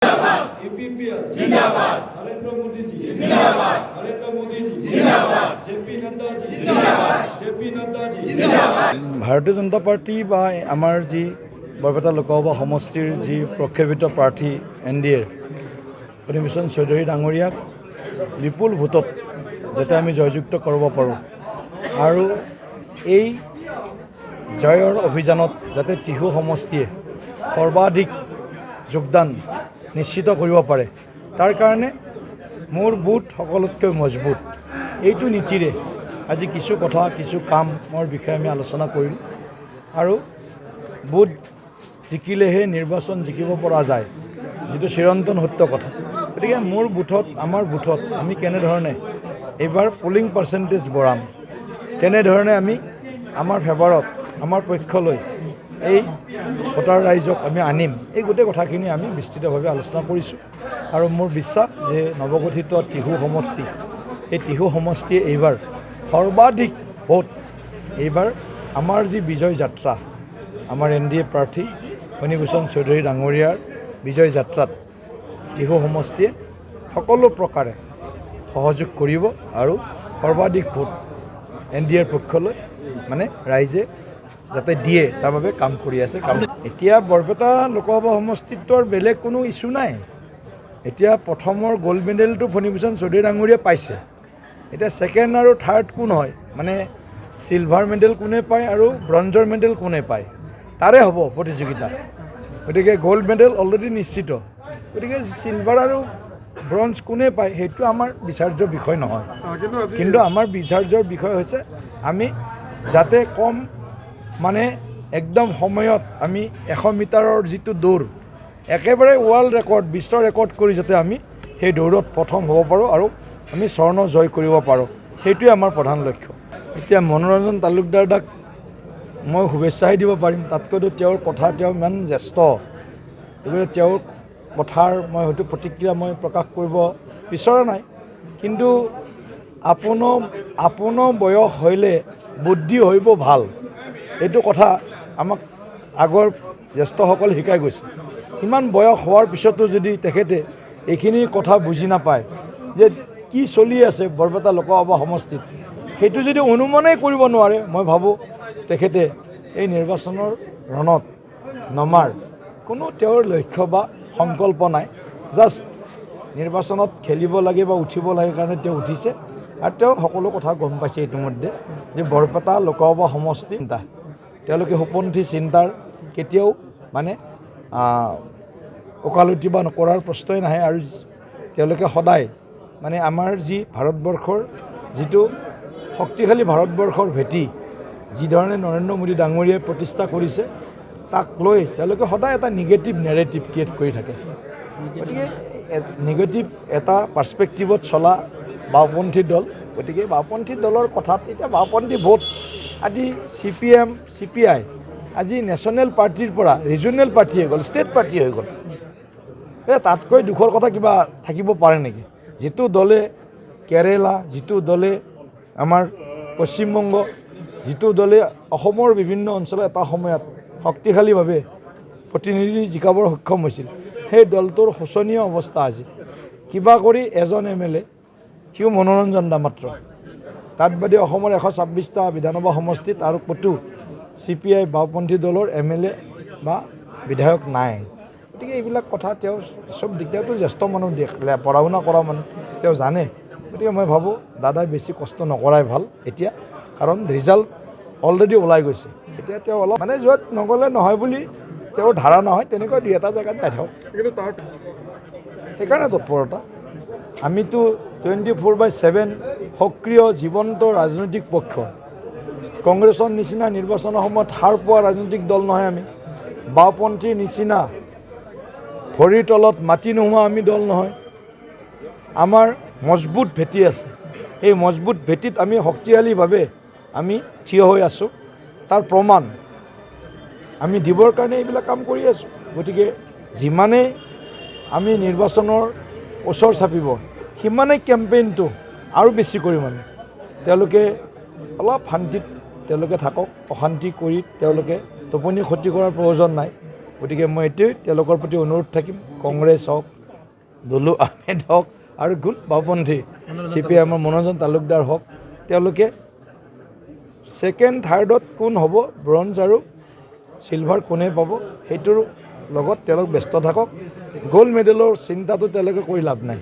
UPPL जिंदाबाद, नरेंद्र मोदी जी जिंदाबाद, नरेंद्र मोदी जी जिंदाबाद, जेपी नड्डा जी जिंदाबाद, जेपी नड्डा जी जिंदाबाद। ভাৰতীয় জনতা পাৰ্টি বা আমাৰ যি বৰপেটা লোকসভা সমষ্টিৰ যি প্ৰক্ষেপিত প্ৰাৰ্থী NDA ফণীভূষণ চৌধুৰী ডাঙৰীয়াক বিপুল ভোটত যাতে আমি জয়যুক্ত কৰিব পাৰোঁ আৰু এই জয়ৰ অভিযানত যাতে টিহু সমষ্টিয়ে সৰ্বাধিক যোগদান নিশ্চিত কৰিব পাৰে তাৰ কাৰণে মোৰ বুথ সকলোতকৈ মজবুত এইটো নীতিৰে আজি কিছু কথা কিছু কামৰ বিষয়ে আমি আলোচনা কৰিম আৰু বুথ জিকিলেহে নিৰ্বাচন জিকিব পৰা যায় যিটো চিৰন্তন সত্য কথা গতিকে মোৰ বুথত আমাৰ বুথত আমি কেনেধৰণে এইবাৰ পলিং পাৰ্চেণ্টেজ বঢ়াম কেনেধৰণে আমি আমাৰ ফেভাৰত আমাৰ পক্ষলৈ এই ভোটাৰ ৰাইজক আমি আনিম এই গোটেই কথাখিনি আমি বিস্তৃতভাৱে আলোচনা কৰিছোঁ আৰু মোৰ বিশ্বাস যে নৱগঠিত টিহু সমষ্টি এই টিহু সমষ্টিয়ে এইবাৰ সৰ্বাধিক ভোট এইবাৰ আমাৰ যি বিজয় যাত্ৰা আমাৰ NDA প্ৰাৰ্থী ফণীভূষণ চৌধুৰী ডাঙৰীয়াৰ বিজয় যাত্ৰাত টিহু সমষ্টিয়ে সকলো প্ৰকাৰে সহযোগ কৰিব আৰু সৰ্বাধিক ভোট NDAৰ পক্ষলৈ মানে ৰাইজে যাতে দিয়ে তাৰ বাবে কাম কৰি আছে এতিয়া বৰপেটা লোকসভা সমষ্টিত্বৰ বেলেগ কোনো ইছ্যু নাই এতিয়া প্ৰথমৰ গ'ল্ড মেডেলটো ফণীভূষণ চৌধুৰী ডাঙৰীয়াই পাইছে এতিয়া ছেকেণ্ড আৰু থাৰ্ড কোন হয় মানে চিলভাৰ মেডেল কোনে পায় আৰু ব্ৰঞ্জৰ মেডেল কোনে পায় তাৰে হ'ব প্ৰতিযোগিতা গতিকে গ'ল্ড মেডেল অলৰেডি নিশ্চিত গতিকে চিলভাৰ আৰু ব্ৰঞ্জ কোনে পায় সেইটো আমাৰ বিচাৰ্যৰ বিষয় নহয় কিন্তু আমাৰ বিচাৰ্যৰ বিষয় হৈছে আমি যাতে কম মানে একদম সময়ত আমি 100 মিটাৰৰ যিটো দৌৰ একেবাৰে ৱৰ্ল্ড ৰেকৰ্ড বিশ্ব ৰেকৰ্ড কৰি যাতে আমি সেই দৌৰত প্ৰথম হ'ব পাৰোঁ আৰু আমি স্বৰ্ণ জয় কৰিব পাৰোঁ সেইটোৱে আমাৰ প্ৰধান লক্ষ্য এতিয়া মনোৰঞ্জন তালুকদাৰ দাক মই শুভেচ্ছাহে দিব পাৰিম তাতকৈতো তেওঁৰ কথা তেওঁ ইমান জ্যেষ্ঠ গতিকে তেওঁৰ কথাৰ মই হয়তো প্ৰতিক্ৰিয়া মই প্ৰকাশ কৰিব বিচৰা নাই কিন্তু আপোন বয়স হ'লে বুদ্ধি হইব ভাল এইটো কথা আমাক আগৰ জ্যেষ্ঠসকলে শিকাই গৈছে ইমান বয়স হোৱাৰ পিছতো যদি তেখেতে এইখিনি কথা বুজি নাপায় যে কি চলি আছে বৰপেটা লোকসভা সমষ্টিত সেইটো যদি অনুমানেই কৰিব নোৱাৰে মই ভাবোঁ তেখেতে এই নিৰ্বাচনৰ ৰণত নমাৰ কোনো তেওঁৰ লক্ষ্য বা সংকল্প নাই জাষ্ট নিৰ্বাচনত খেলিব লাগে বা উঠিব লাগে কাৰণে তেওঁ উঠিছে আৰু তেওঁ সকলো কথা গম পাইছে ইতিমধ্যে যে বৰপেটা লোকসভা সমষ্টি তেওঁলোকে সোপন্থী চিন্তাৰ কেতিয়াও মানে ওকালতি বা নকৰাৰ প্ৰশ্নই নাহে আৰু তেওঁলোকে সদায় মানে আমাৰ যি ভাৰতবৰ্ষৰ যিটো শক্তিশালী ভাৰতবৰ্ষৰ ভেটি যিধৰণে নৰেন্দ্ৰ মোদী ডাঙৰীয়াই প্ৰতিষ্ঠা কৰিছে তাক লৈ তেওঁলোকে সদায় এটা নিগেটিভ নেৰেটিভ ক্ৰিয়েট কৰি থাকে গতিকে নিগেটিভ এটা পাৰ্চপেক্টিভত চলা বাওঁপন্থী দল গতিকে বাওঁপন্থী দলৰ কথাত এতিয়া বাওঁপন্থী ভোট আজি CPM CPI আজি নেশ্যনেল পাৰ্টিৰ পৰা ৰিজনেল পাৰ্টি হৈ গ'ল ষ্টেট পাৰ্টি হৈ গ'ল তাতকৈ দুখৰ কথা কিবা থাকিব পাৰে নেকি যিটো দলে কেৰেলা যিটো দলে আমাৰ পশ্চিমবংগ যিটো দলে অসমৰ বিভিন্ন অঞ্চলত এটা সময়ত শক্তিশালীভাৱে প্ৰতিনিধি জিকাবৰ সক্ষম হৈছিল সেই দলটোৰ শোচনীয় অৱস্থা আজি কিবা কৰি এজন MLA সিও মনোৰঞ্জন দা মাত্ৰ তাত বাদে অসমৰ 126টা বিধানসভা সমষ্টিত আৰু ক'তো CPI বাওঁপন্থী দলৰ MLA বা বিধায়ক নাই গতিকে এইবিলাক কথা তেওঁ চব দিগদাৰটো জ্যেষ্ঠ মানুহ পঢ়া শুনা কৰা মানুহ তেওঁ জানে গতিকে মই ভাবোঁ দাদাই বেছি কষ্ট নকৰাই ভাল এতিয়া কাৰণ ৰিজাল্ট অলৰেডি ওলাই গৈছে এতিয়া তেওঁ অলপ মানে য'ত নগ'লে নহয় বুলি তেওঁৰ ধাৰা নহয় তেনেকুৱা দুই এটা জেগাত যাই থাকক কিন্তু তাৰ সেইকাৰণে তৎপৰতা আমিতো 24/7 সক্ৰিয় জীৱন্ত ৰাজনৈতিক পক্ষ কংগ্ৰেছৰ নিচিনা নিৰ্বাচনৰ সময়ত হাৰ পোৱা ৰাজনৈতিক দল নহয় আমি বাওঁপন্থীৰ নিচিনা ভৰিৰ তলত মাটি নোহোৱা আমি দল নহয় আমাৰ মজবুত ভেটি আছে এই মজবুত ভেটিত আমি শক্তিশালীভাৱে আমি থিয় হৈ আছোঁ তাৰ প্ৰমাণ আমি দিবৰ কাৰণে এইবিলাক কাম কৰি আছোঁ গতিকে যিমানেই আমি নিৰ্বাচনৰ ওচৰ চাপিব সিমানেই কেম্পেইনটো আৰু বেছি কৰি মানে তেওঁলোকে অলপ শান্তিত তেওঁলোকে থাকক অশান্তি কৰি তেওঁলোকে টোপনি ক্ষতি কৰাৰ প্ৰয়োজন নাই গতিকে মই এইটোৱেই তেওঁলোকৰ প্ৰতি অনুৰোধ থাকিম, কংগ্ৰেছ হওক, দুলু আহমেদ হওক আৰু কোন বাওঁপন্থী CPIMৰ মনোৰঞ্জন তালুকদাৰ হওক, তেওঁলোকে ছেকেণ্ড থাৰ্ডত কোন হ'ব, ব্ৰঞ্জ আৰু চিলভাৰ কোনে পাব, সেইটোৰ লগত তেওঁলোক ব্যস্ত থাকক। গ'ল্ড মেডেলৰ চিন্তাটো তেওঁলোকে কৰি লাভ নাই।